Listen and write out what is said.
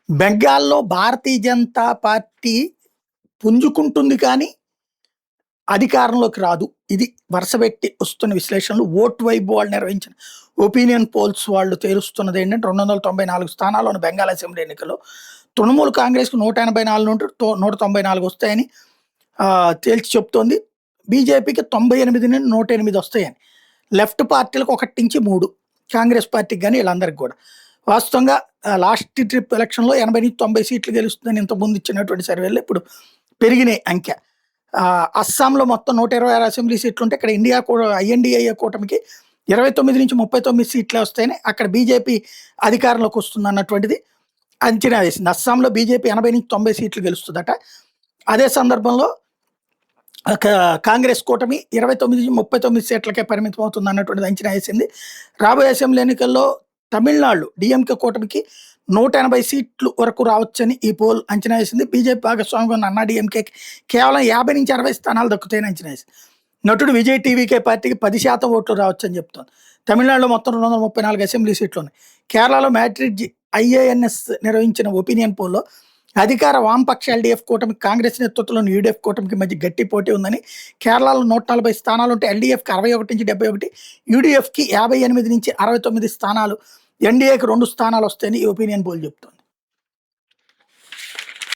బెంగాల్‌లో భారతీయ జనతా పార్టీ పుంజుకుంటుంది కానీ, అధికారంలోకి రాదు. ఇది వరుసబెట్టి వస్తున్న విశ్లేషణలు. ఓట్ వైబ్ వాళ్ళు నిర్వహించిన ఒపీనియన్ పోల్స్ వాళ్ళు తేలుస్తున్నదేంటంటే 294 స్థానాలు ఉన్న బెంగాల్ అసెంబ్లీ ఎన్నికల్లో తృణమూల్ కాంగ్రెస్‌కి 184 నుండి 194 వస్తాయని తేల్చి చెప్తోంది. బీజేపీకి 98 నుండి 108 వస్తాయని. లెఫ్ట్ పార్టీలకు 1-3 కాంగ్రెస్ పార్టీకి గాని వీళ్ళందరికి గూడా. వాస్తవంగా లాస్ట్ ట్రిప్ ఎలక్షన్‌లో 80-90 సీట్లు గెలుస్తుందని ఇంతకుముందు ఇచ్చినటువంటి సర్వేలో ఇప్పుడు పెరిగినాయి అంకె. అస్సాంలో మొత్తం 126 అసెంబ్లీ సీట్లుంటే ఇక్కడ ఇండియా కూడా ఐఎన్‌డీఏ కూటమికి 29-39 సీట్లే వస్తాయని, అక్కడ బీజేపీ అధికారంలోకి వస్తుందన్నటువంటిది అంచనా వేసింది. అస్సాంలో బీజేపీ 80-90 సీట్లు గెలుస్తుందట. అదే సందర్భంలో కాంగ్రెస్ కూటమి 29-39 సీట్లకే పరిమితం అవుతుంది అన్నటువంటిది అంచనా వేసింది. రాబోయే అసెంబ్లీ ఎన్నికల్లో తమిళనాడు డీఎంకే కూటమికి 180 సీట్లు వరకు రావచ్చని ఈ పోల్ అంచనా వేసింది. బీజేపీ భాగస్వామిగా ఉన్న అన్నా డీఎంకేకి కేవలం 50-60 స్థానాలు దక్కుతాయని అంచనా వేసింది. నటుడు విజయ్ టీవీకే పార్టీకి 10% ఓట్లు రావచ్చని చెప్తోంది. తమిళనాడులో మొత్తం 234 అసెంబ్లీ సీట్లు ఉన్నాయి. కేరళలో మ్యాట్రిడ్జ్ ఐఏఎన్ఎస్ నిర్వహించిన ఒపీనియన్ పోల్లో అధికార వామపక్ష ఎల్డీఎఫ్ కూటమికి కాంగ్రెస్ నేతృత్వంలోని యూడీఎఫ్ కూటమికి మధ్య గట్టి పోటీ ఉందని, కేరళలో 140 స్థానాలుంటే ఎల్డీఎఫ్కి 61-71, యూడీఎఫ్కి 58-69 స్థానాలు, ఎన్డీఏకి 2 స్థానాలు వస్తాయని ఈ ఒపీనియన్ పోల్ చెప్తోంది.